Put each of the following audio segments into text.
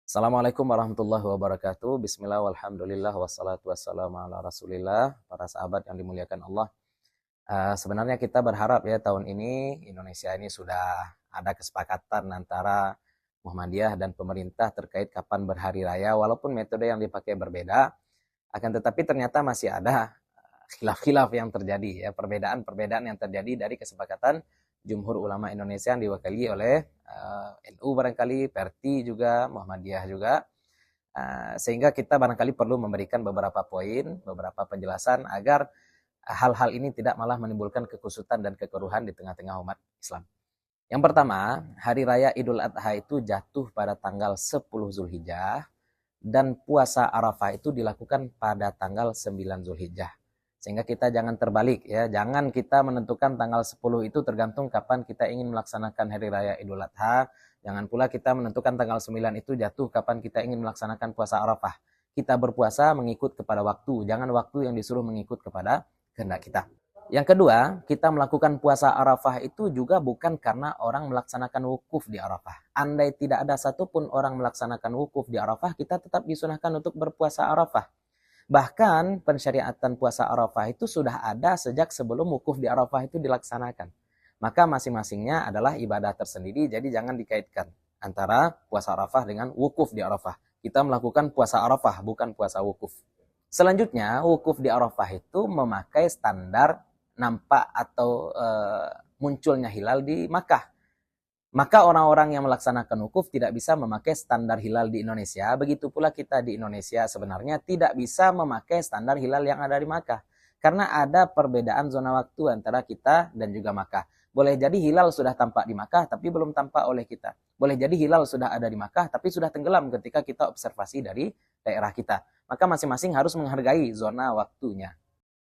Assalamualaikum warahmatullahi wabarakatuh. Bismillah walhamdulillah wassalatu wassalamu ala rasulillah. Para sahabat yang dimuliakan Allah. Sebenarnya kita berharap ya tahun ini Indonesia ini sudah ada kesepakatan antara Muhammadiyah dan pemerintah terkait kapan berhari raya. Walaupun metode yang dipakai berbeda, akan tetapi ternyata masih ada khilaf-khilaf yang terjadi ya, perbedaan-perbedaan yang terjadi dari kesepakatan Jumhur Ulama Indonesia yang diwakili oleh NU barangkali, Perti juga, Muhammadiyah juga. Sehingga kita barangkali perlu memberikan beberapa poin, beberapa penjelasan agar hal-hal ini tidak malah menimbulkan kekusutan dan kekeruhan di tengah-tengah umat Islam. Yang pertama, hari raya Idul Adha itu jatuh pada tanggal 10 Zulhijjah dan puasa Arafah itu dilakukan pada tanggal 9 Zulhijjah. Sehingga kita jangan terbalik ya, jangan kita menentukan tanggal 10 itu tergantung kapan kita ingin melaksanakan hari raya Idul Adha. Jangan pula kita menentukan tanggal 9 itu jatuh kapan kita ingin melaksanakan puasa Arafah. Kita berpuasa mengikut kepada waktu, jangan waktu yang disuruh mengikut kepada kehendak kita. Yang kedua, kita melakukan puasa Arafah itu juga bukan karena orang melaksanakan wukuf di Arafah. Andai tidak ada satupun orang melaksanakan wukuf di Arafah, kita tetap disunahkan untuk berpuasa Arafah. Bahkan pensyariatan puasa Arafah itu sudah ada sejak sebelum wukuf di Arafah itu dilaksanakan. Maka masing-masingnya adalah ibadah tersendiri, jadi jangan dikaitkan antara puasa Arafah dengan wukuf di Arafah. Kita melakukan puasa Arafah, bukan puasa wukuf. Selanjutnya, wukuf di Arafah itu memakai standar nampak atau munculnya hilal di Makkah. Maka orang-orang yang melaksanakan wukuf tidak bisa memakai standar hilal di Indonesia. Begitu pula kita di Indonesia sebenarnya tidak bisa memakai standar hilal yang ada di Makkah. Karena ada perbedaan zona waktu antara kita dan juga Makkah. Boleh jadi hilal sudah tampak di Makkah tapi belum tampak oleh kita. Boleh jadi hilal sudah ada di Makkah tapi sudah tenggelam ketika kita observasi dari daerah kita. Maka masing-masing harus menghargai zona waktunya.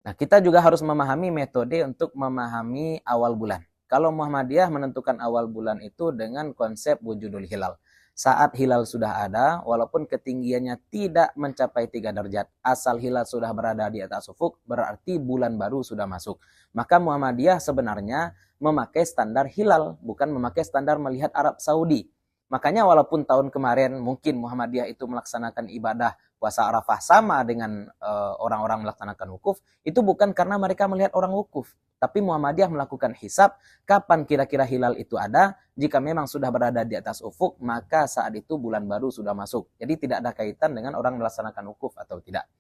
Nah, kita juga harus memahami metode untuk memahami awal bulan. Kalau Muhammadiyah menentukan awal bulan itu dengan konsep wujudul hilal. Saat hilal sudah ada, walaupun ketinggiannya tidak mencapai 3 derajat, asal hilal sudah berada di atas ufuk, berarti bulan baru sudah masuk. Maka Muhammadiyah sebenarnya memakai standar hilal, bukan memakai standar melihat Arab Saudi. Makanya walaupun tahun kemarin mungkin Muhammadiyah itu melaksanakan ibadah puasa Arafah sama dengan orang-orang melaksanakan wukuf, itu bukan karena mereka melihat orang wukuf. Tapi Muhammadiyah melakukan hisab kapan kira-kira hilal itu ada. Jika memang sudah berada di atas ufuk, maka saat itu bulan baru sudah masuk. Jadi tidak ada kaitan dengan orang melaksanakan wukuf atau tidak.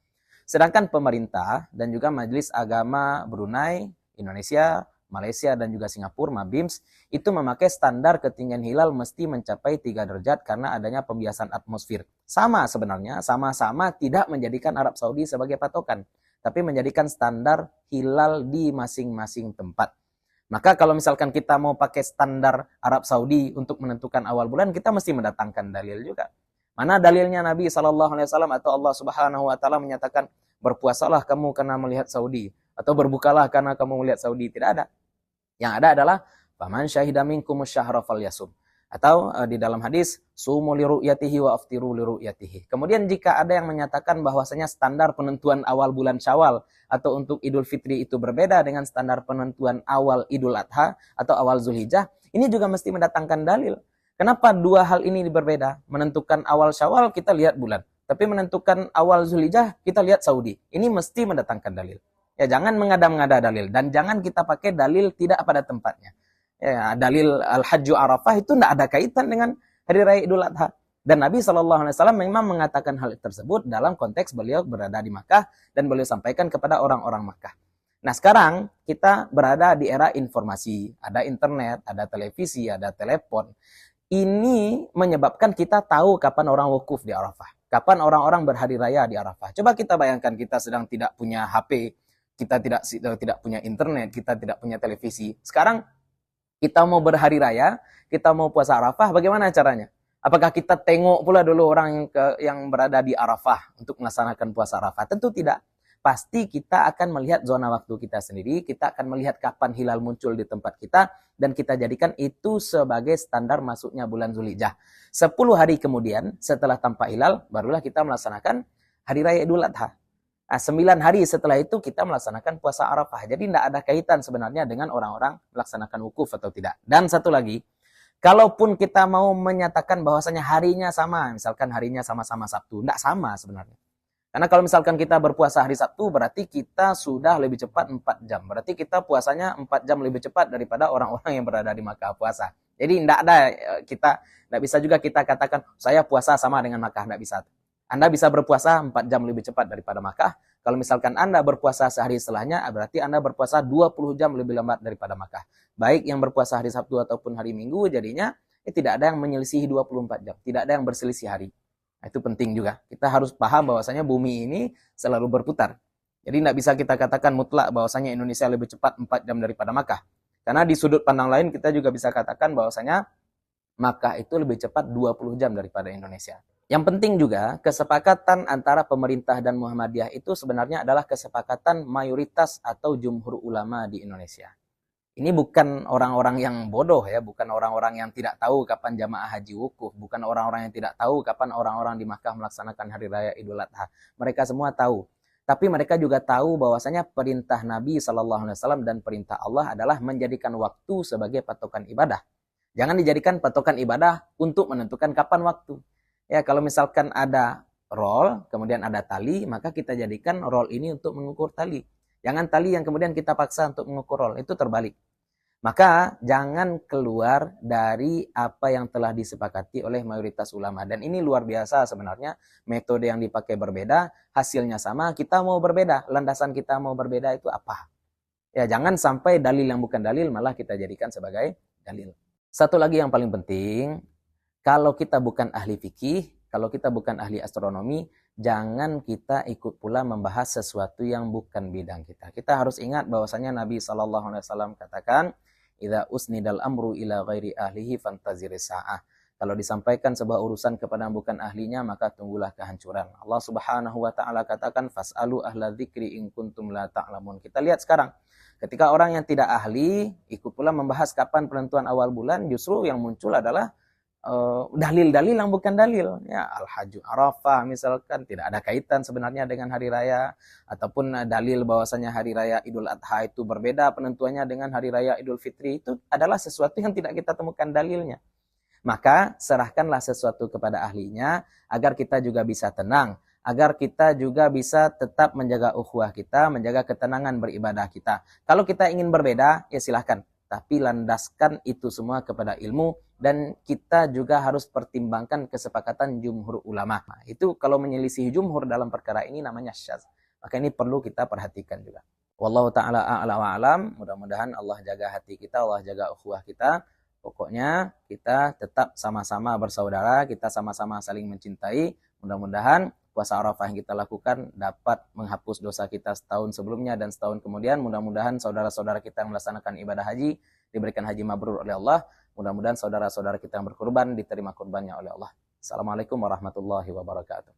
Sedangkan pemerintah dan juga Majelis Agama Brunei, Indonesia, Malaysia dan juga Singapura, MABIMS, itu memakai standar ketinggian hilal mesti mencapai 3 derajat karena adanya pembiasan atmosfer. Sama sebenarnya, sama-sama tidak menjadikan Arab Saudi sebagai patokan, tapi menjadikan standar hilal di masing-masing tempat. Maka kalau misalkan kita mau pakai standar Arab Saudi untuk menentukan awal bulan, kita mesti mendatangkan dalil juga. Mana dalilnya Nabi SAW atau Allah Subhanahu Wa Taala menyatakan berpuasalah kamu karena melihat Saudi atau berbukalah karena kamu melihat Saudi? Tidak ada. Yang ada adalah faman syahida minkumus syahra falyasum. Atau di dalam hadis sumu li ru'yatihi wa aftiru li ru'yatihi. Kemudian jika ada yang menyatakan bahwasanya standar penentuan awal bulan Syawal atau untuk Idul Fitri itu berbeda dengan standar penentuan awal Idul Adha atau awal Zulhijjah, ini juga mesti mendatangkan dalil. Kenapa dua hal ini berbeda? Menentukan awal Syawal kita lihat bulan, tapi menentukan awal Zulhijjah kita lihat Saudi. Ini mesti mendatangkan dalil. Ya, jangan mengada-ngada dalil dan jangan kita pakai dalil tidak pada tempatnya. Ya, dalil Al-Hajju Arafah itu tidak ada kaitan dengan Hari Raya Idul Adha. Dan Nabi SAW memang mengatakan hal tersebut dalam konteks beliau berada di Makkah dan beliau sampaikan kepada orang-orang Makkah. Nah, sekarang kita berada di era informasi, ada internet, ada televisi, ada telepon. Ini menyebabkan kita tahu kapan orang wukuf di Arafah, kapan orang-orang berhari raya di Arafah. Coba kita bayangkan kita sedang tidak punya HP, kita tidak punya internet, kita tidak punya televisi. Sekarang kita mau berhari raya, kita mau puasa Arafah, bagaimana caranya? Apakah kita tengok pula dulu orang yang berada di Arafah untuk melaksanakan puasa Arafah? Tentu tidak. Pasti kita akan melihat zona waktu kita sendiri, kita akan melihat kapan hilal muncul di tempat kita, dan kita jadikan itu sebagai standar masuknya bulan Zulhijjah. 10 hari kemudian, setelah tampak hilal, barulah kita melaksanakan Hari Raya Idul Adha. 9 hari setelah itu kita melaksanakan puasa Arafah. Jadi tidak ada kaitan sebenarnya dengan orang-orang melaksanakan wukuf atau tidak. Dan satu lagi, Kalaupun kita mau menyatakan bahwasanya harinya sama, misalkan harinya sama-sama Sabtu, enggak sama sebenarnya. Karena kalau misalkan kita berpuasa hari Sabtu, berarti kita sudah lebih cepat 4 jam. Berarti kita puasanya 4 jam lebih cepat daripada orang-orang yang berada di Makkah puasa. Jadi tidak ada, tidak bisa juga kita katakan, saya puasa sama dengan Makkah, tidak bisa. Anda bisa berpuasa 4 jam lebih cepat daripada Makkah. Kalau misalkan Anda berpuasa sehari setelahnya, berarti Anda berpuasa 20 jam lebih lambat daripada Makkah. Baik yang berpuasa hari Sabtu ataupun hari Minggu, jadinya tidak ada yang menyelisihi 24 jam. Tidak ada yang berselisih hari. Itu penting juga. Kita harus paham bahwasanya bumi ini selalu berputar. Jadi tidak bisa kita katakan mutlak bahwasanya Indonesia lebih cepat 4 jam daripada Makkah. Karena di sudut pandang lain kita juga bisa katakan bahwasanya Makkah itu lebih cepat 20 jam daripada Indonesia. Yang penting juga kesepakatan antara pemerintah dan Muhammadiyah itu sebenarnya adalah kesepakatan mayoritas atau jumhur ulama di Indonesia. Ini bukan orang-orang yang bodoh ya, bukan orang-orang yang tidak tahu kapan jamaah haji wukuf, bukan orang-orang yang tidak tahu kapan orang-orang di Makkah melaksanakan hari raya Idul Adha. Mereka semua tahu. Tapi mereka juga tahu bahwasanya perintah Nabi SAW dan perintah Allah adalah menjadikan waktu sebagai patokan ibadah. Jangan dijadikan patokan ibadah untuk menentukan kapan waktu. Ya, kalau misalkan ada roll, kemudian ada tali, maka kita jadikan roll ini untuk mengukur tali. Jangan tali yang kemudian kita paksa untuk mengukur roll, itu terbalik. Maka jangan keluar dari apa yang telah disepakati oleh mayoritas ulama. Dan ini luar biasa sebenarnya, metode yang dipakai berbeda, hasilnya sama, kita mau berbeda, landasan kita mau berbeda itu apa? Ya, jangan sampai dalil yang bukan dalil malah kita jadikan sebagai dalil. Satu lagi yang paling penting, kalau kita bukan ahli fikih, kalau kita bukan ahli astronomi, jangan kita ikut pula membahas sesuatu yang bukan bidang kita. Kita harus ingat bahwasanya Nabi SAW katakan, "Idza usnidal amru ila ghairi ahlihi fantaziris sa'ah." Kalau disampaikan sebuah urusan kepada yang bukan ahlinya, maka tunggulah kehancuran. Allah Subhanahu wa taala katakan, "Fas'alu ahla dzikri in kuntum la ta'lamun." Kita lihat sekarang, ketika orang yang tidak ahli ikut pula membahas kapan penentuan awal bulan, justru yang muncul adalah dalil-dalil yang bukan dalil, ya, Al-Hajj Arafah misalkan tidak ada kaitan sebenarnya dengan hari raya, ataupun dalil bahwasanya hari raya Idul Adha itu berbeda penentuannya dengan hari raya Idul Fitri, itu adalah sesuatu yang tidak kita temukan dalilnya. Maka serahkanlah sesuatu kepada ahlinya agar kita juga bisa tenang, agar kita juga bisa tetap menjaga ukhuwah kita, menjaga ketenangan beribadah kita. Kalau kita ingin berbeda, ya silahkan. Tapi landaskan itu semua kepada ilmu, dan kita juga harus pertimbangkan kesepakatan jumhur ulama. Nah, itu kalau menyelisih jumhur dalam perkara ini namanya syadz. Maka ini perlu kita perhatikan juga. Wallahu ta'ala a'la wa alam. Mudah-mudahan Allah jaga hati kita, Allah jaga ukhuwah kita. Pokoknya kita tetap sama-sama bersaudara, kita sama-sama saling mencintai. Mudah-mudahan puasa Arafah yang kita lakukan dapat menghapus dosa kita setahun sebelumnya dan setahun kemudian. Mudah-mudahan saudara-saudara kita yang melaksanakan ibadah haji diberikan haji mabrur oleh Allah. Mudah-mudahan saudara-saudara kita yang berkurban diterima kurbannya oleh Allah. Assalamualaikum warahmatullahi wabarakatuh.